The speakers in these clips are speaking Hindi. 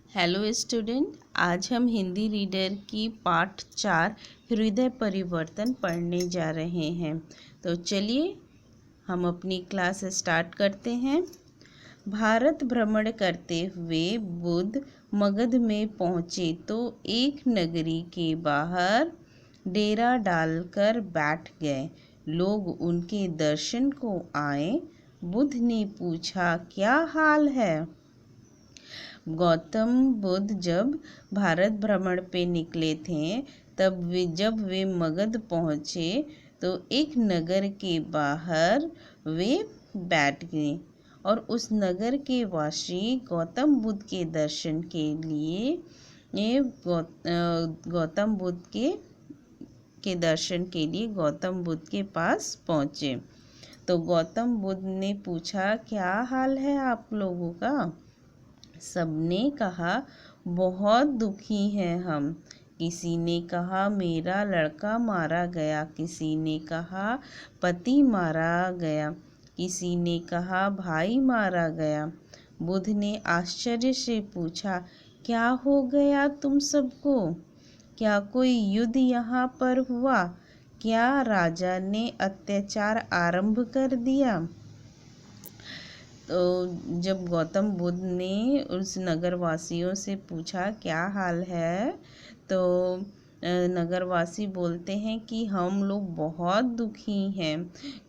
हेलो स्टूडेंट, आज हम हिंदी रीडर की पाठ 4 हृदय परिवर्तन पढ़ने जा रहे हैं। तो चलिए हम अपनी क्लास स्टार्ट करते हैं। भारत भ्रमण करते हुए बुद्ध मगध में पहुँचे तो एक नगरी के बाहर डेरा डालकर बैठ गए। लोग उनके दर्शन को आए। बुद्ध ने पूछा, क्या हाल है? गौतम बुद्ध जब भारत भ्रमण पे निकले थे जब वे मगध पहुँचे तो एक नगर के बाहर वे बैठ गए और उस नगर के वासी गौतम बुद्ध के दर्शन के लिए गौतम बुद्ध के दर्शन के लिए गौतम बुद्ध के पास पहुँचे। तो गौतम बुद्ध ने पूछा, क्या हाल है आप लोगों का? सबने कहा, बहुत दुखी हैं हम। किसी ने कहा, मेरा लड़का मारा गया। किसी ने कहा, पति मारा गया। किसी ने कहा, भाई मारा गया। बुद्ध ने आश्चर्य से पूछा, क्या हो गया तुम सबको? क्या कोई युद्ध यहाँ पर हुआ? क्या राजा ने अत्याचार आरंभ कर दिया? तो जब गौतम बुद्ध ने उस नगरवासियों से पूछा क्या हाल है, तो नगरवासी बोलते हैं कि हम लोग बहुत दुखी हैं।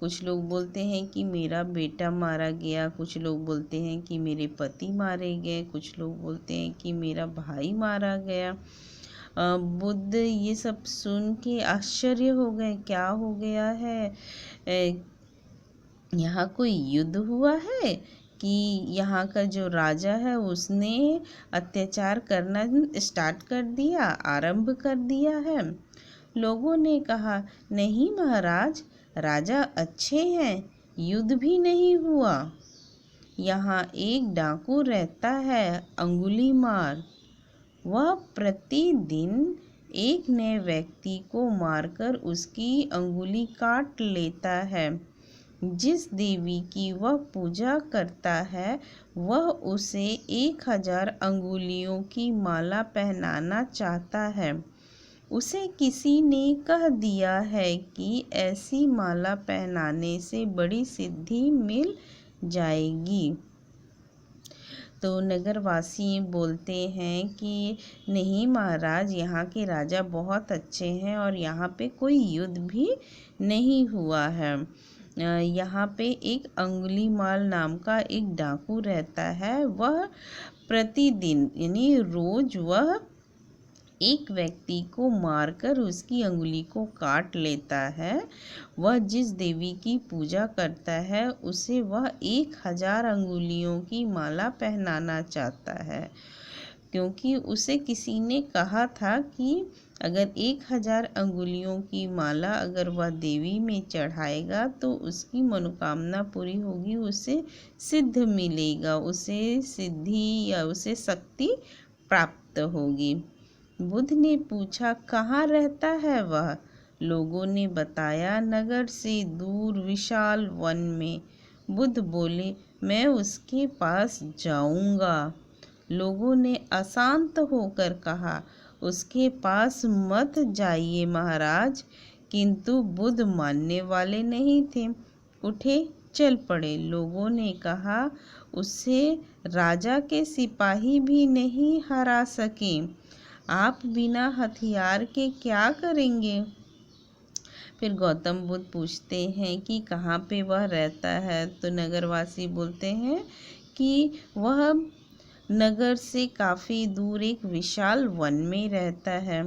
कुछ लोग बोलते हैं कि मेरा बेटा मारा गया, कुछ लोग बोलते हैं कि मेरे पति मारे गए, कुछ लोग बोलते हैं कि मेरा भाई मारा गया। बुद्ध ये सब सुन के आश्चर्य हो गए, क्या हो गया है? यहाँ कोई युद्ध हुआ है कि यहाँ का जो राजा है उसने अत्याचार करना स्टार्ट कर दिया, आरंभ कर दिया है? लोगों ने कहा, नहीं महाराज, राजा अच्छे हैं, युद्ध भी नहीं हुआ। यहाँ एक डाकू रहता है, अंगुलीमाल। वह प्रतिदिन एक नए व्यक्ति को मारकर उसकी अंगुली काट लेता है। जिस देवी की वह पूजा करता है वह उसे 1000 अंगुलियों की माला पहनाना चाहता है। उसे किसी ने कह दिया है कि ऐसी माला पहनाने से बड़ी सिद्धि मिल जाएगी। तो नगरवासी बोलते हैं कि नहीं महाराज, यहाँ के राजा बहुत अच्छे हैं और यहाँ पे कोई युद्ध भी नहीं हुआ है। यहाँ पे एक अंगुलीमाल नाम का एक डाकू रहता है। वह प्रतिदिन यानी रोज वह एक व्यक्ति को मारकर उसकी अंगुली को काट लेता है। वह जिस देवी की पूजा करता है उसे वह 1000 अंगुलियों की माला पहनाना चाहता है, क्योंकि उसे किसी ने कहा था कि अगर 1000 अंगुलियों की माला अगर वह देवी में चढ़ाएगा तो उसकी मनोकामना पूरी होगी, उसे सिद्ध मिलेगा, उसे सिद्धि या उसे शक्ति प्राप्त होगी। बुद्ध ने पूछा, कहाँ रहता है वह? लोगों ने बताया, नगर से दूर विशाल वन में। बुद्ध बोले, मैं उसके पास जाऊंगा। लोगों ने अशांत होकर कहा, उसके पास मत जाइए महाराज। किंतु बुद्ध मानने वाले नहीं थे, उठे चल पड़े। लोगों ने कहा, उससे राजा के सिपाही भी नहीं हरा सके, आप बिना हथियार के क्या करेंगे? फिर गौतम बुद्ध पूछते हैं कि कहाँ पे वह रहता है। तो नगरवासी बोलते हैं कि वह नगर से काफ़ी दूर एक विशाल वन में रहता है।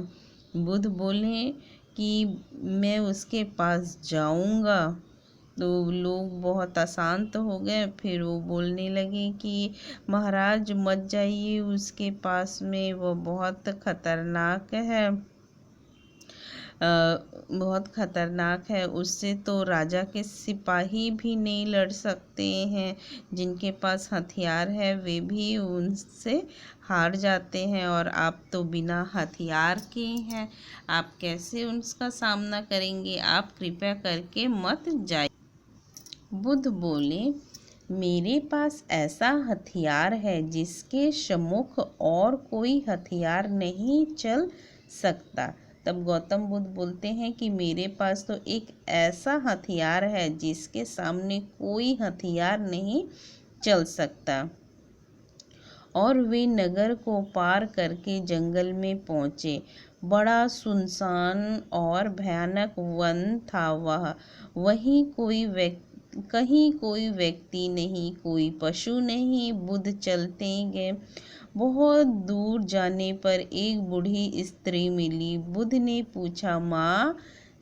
बुद्ध बोले कि मैं उसके पास जाऊंगा। तो लोग बहुत अशांत हो गए। फिर वो बोलने लगे कि महाराज मत जाइए उसके पास में, वो बहुत खतरनाक है, बहुत खतरनाक है। उससे तो राजा के सिपाही भी नहीं लड़ सकते हैं, जिनके पास हथियार है वे भी उनसे हार जाते हैं, और आप तो बिना हथियार के हैं, आप कैसे उसका सामना करेंगे? आप कृपया करके मत जाइए। बुद्ध बोले, मेरे पास ऐसा हथियार है जिसके सम्मुख और कोई हथियार नहीं चल सकता। तब गौतम बुद्ध बोलते हैं कि मेरे पास तो एक ऐसा हथियार है जिसके सामने कोई हथियार नहीं चल सकता। और वे नगर को पार करके जंगल में पहुँचे। बड़ा सुनसान और भयानक वन था वह। कहीं कोई व्यक्ति नहीं, कोई पशु नहीं। बुद्ध चलते गए। बहुत दूर जाने पर एक बूढ़ी स्त्री मिली। बुद्ध ने पूछा, माँ,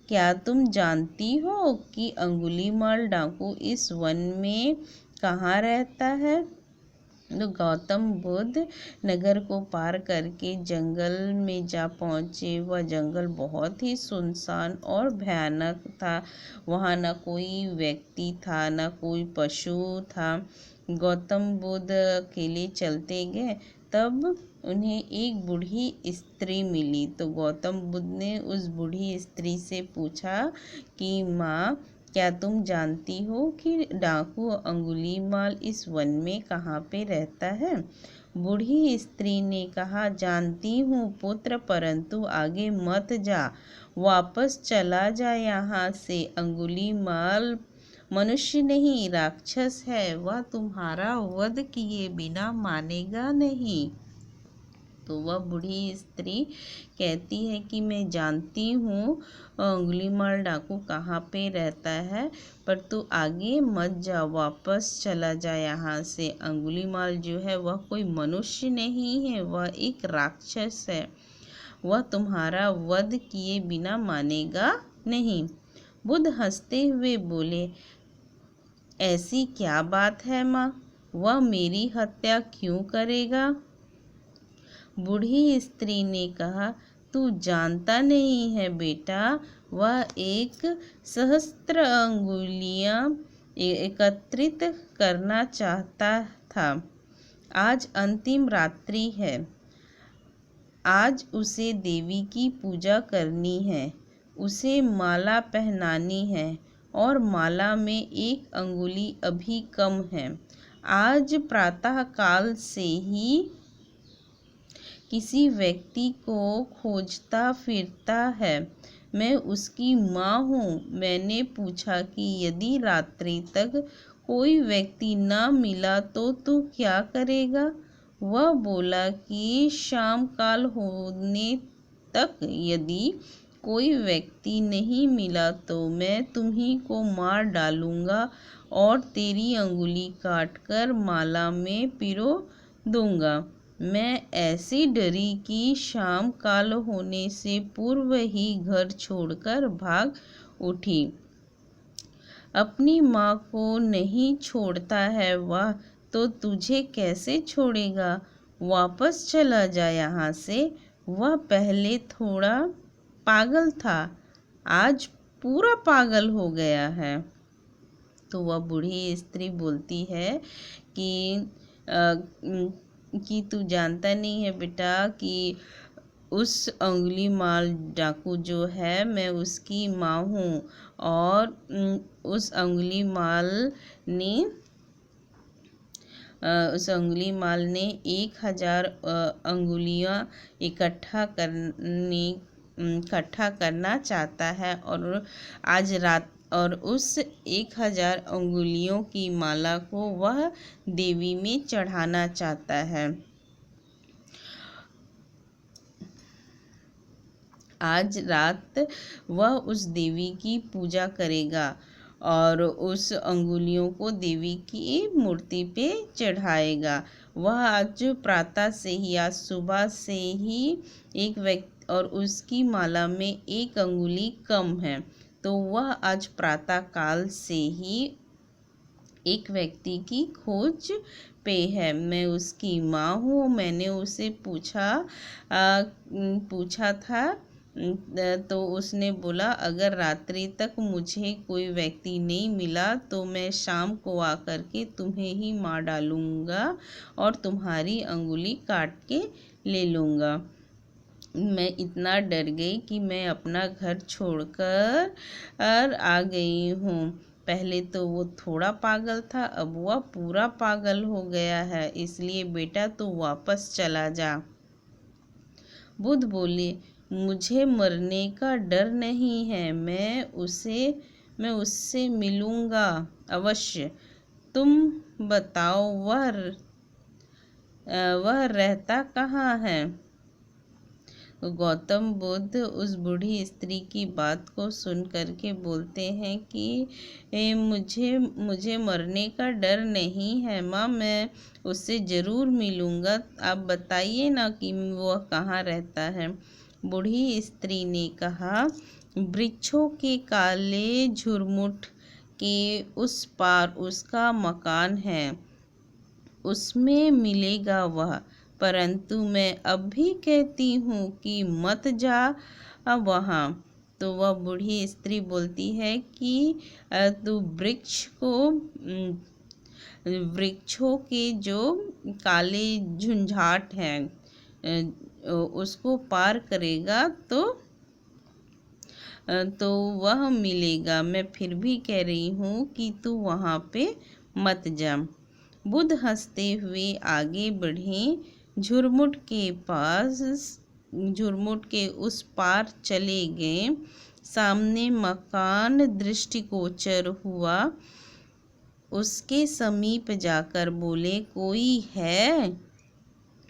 क्या तुम जानती हो कि अंगुलीमाल डाकू इस वन में कहाँ रहता है? तो गौतम बुद्ध नगर को पार करके जंगल में जा पहुँचे। वह जंगल बहुत ही सुनसान और भयानक था। वहाँ न कोई व्यक्ति था, न कोई पशु था। गौतम बुद्ध अकेले चलते गए। तब उन्हें एक बूढ़ी स्त्री मिली। तो गौतम बुद्ध ने उस बूढ़ी स्त्री से पूछा कि माँ, क्या तुम जानती हो कि डाकू अंगुलीमाल इस वन में कहाँ पे रहता है? बूढ़ी स्त्री ने कहा, जानती हूँ पुत्र, परंतु आगे मत जा, वापस चला जा यहाँ से। अंगुलीमाल मनुष्य नहीं, राक्षस है। वह तुम्हारा वध किए बिना मानेगा नहीं। तो वह बूढ़ी स्त्री कहती है कि मैं जानती हूँ अंगुलीमाल डाकू कहाँ पे रहता है, पर तू आगे मत जा, वापस चला जा यहाँ से। अंगुलीमाल जो है वह कोई मनुष्य नहीं है, वह एक राक्षस है। वह तुम्हारा वध किए बिना मानेगा नहीं। बुद्ध हंसते हुए बोले, ऐसी क्या बात है माँ? वह मेरी हत्या क्यों करेगा? बूढ़ी स्त्री ने कहा, तू जानता नहीं है बेटा, वह एक सहस्त्र अंगुलियां एकत्रित करना चाहता था। आज अंतिम रात्रि है। आज उसे देवी की पूजा करनी है, उसे माला पहनानी है और माला में एक अंगुली अभी कम है। आज प्रातः काल से ही किसी व्यक्ति को खोजता फिरता है। मैं उसकी माँ हूँ। मैंने पूछा कि यदि रात्रि तक कोई व्यक्ति न मिला तो तू क्या करेगा? वह बोला कि शाम काल होने तक यदि कोई व्यक्ति नहीं मिला तो मैं तुम्ही को मार डालूंगा और तेरी अंगुली काटकर माला में पिरो दूंगा। मैं ऐसी डरी कि शाम काल होने से पूर्व ही घर छोड़कर भाग उठी। अपनी माँ को नहीं छोड़ता है वह, तो तुझे कैसे छोड़ेगा? वापस चला जा यहाँ से। वह पहले थोड़ा पागल था, आज पूरा पागल हो गया है। तो वह बूढ़ी स्त्री बोलती है कि तू जानता नहीं है बेटा कि उस अंगुलीमाल डाकू जो है, मैं उसकी माँ हूँ। और उस अंगुलीमाल ने 1000 अंगुलियाँ इकट्ठा करना चाहता है और आज रात और उस 1000 अंगुलियों की माला को वह देवी में चढ़ाना चाहता है। आज रात वह उस देवी की पूजा करेगा और उस अंगुलियों को देवी की मूर्ति पे चढ़ाएगा। वह आज प्रातः से ही, आज सुबह से ही एक व्यक्ति और उसकी माला में एक अंगुली कम है, तो वह आज प्रातः काल से ही एक व्यक्ति की खोज पे है। मैं उसकी माँ हूँ। मैंने उसे पूछा था, तो उसने बोला, अगर रात्रि तक मुझे कोई व्यक्ति नहीं मिला तो मैं शाम को आकर के तुम्हें ही मार डालूंगा और तुम्हारी अंगुली काट के ले लूँगा। मैं इतना डर गई कि मैं अपना घर छोड़कर आ गई हूँ। पहले तो वो थोड़ा पागल था, अब वह पूरा पागल हो गया है, इसलिए बेटा तू वापस चला जा। बुद्ध बोले, मुझे मरने का डर नहीं है, मैं उससे मिलूंगा अवश्य। तुम बताओ वह रहता कहाँ है? गौतम बुद्ध उस बूढ़ी स्त्री की बात को सुन करके बोलते हैं कि मुझे मरने का डर नहीं है माँ, मैं उससे ज़रूर मिलूँगा। आप बताइए ना कि वह कहाँ रहता है। बूढ़ी स्त्री ने कहा, वृक्षों के काले झुरमुट के उस पार उसका मकान है, उसमें मिलेगा वह। परंतु मैं अब भी कहती हूँ कि मत जा वहाँ। तो वह बूढ़ी स्त्री बोलती है कि तू वृक्षों के जो काले झुंझाट हैं उसको पार करेगा तो वह मिलेगा। मैं फिर भी कह रही हूँ कि तू वहाँ पे मत जा। बुद्ध हंसते हुए आगे बढ़े, झुरमुट के उस पार चले गए। सामने मकान दृष्टिगोचर हुआ। उसके समीप जाकर बोले, कोई है?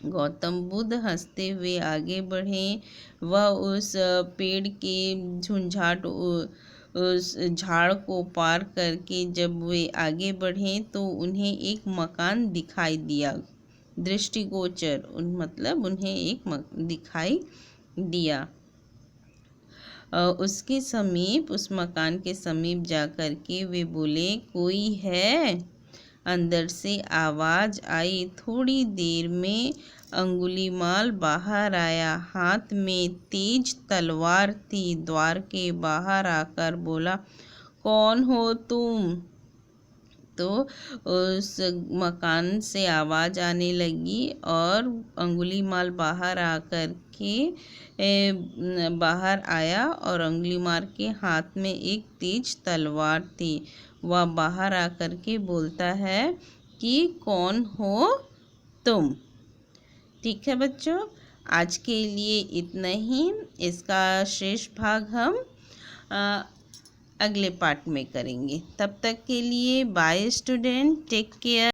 गौतम बुद्ध हंसते हुए आगे बढ़े। वह उस पेड़ के झुंझाट उस झाड़ को पार करके जब वे आगे बढ़े तो उन्हें एक मकान दिखाई दिया। दृष्टिगोचर मतलब उन्हें एक दिखाई दिया। उसके समीप, उस मकान के समीप जाकर के वे बोले, कोई है? अंदर से आवाज आई। थोड़ी देर में अंगुलीमाल बाहर आया, हाथ में तेज तलवार थी। द्वार के बाहर आकर बोला, कौन हो तुम? तो उस मकान से आवाज़ आने लगी और अंगुलीमाल बाहर आकर के बाहर आया और अंगुलीमाल के हाथ में एक तेज तलवार थी। वह बाहर आकर के बोलता है कि कौन हो तुम? ठीक है बच्चों, आज के लिए इतना ही। इसका शेष भाग हम अगले पार्ट में करेंगे। तब तक के लिए बाय स्टूडेंट, टेक केयर।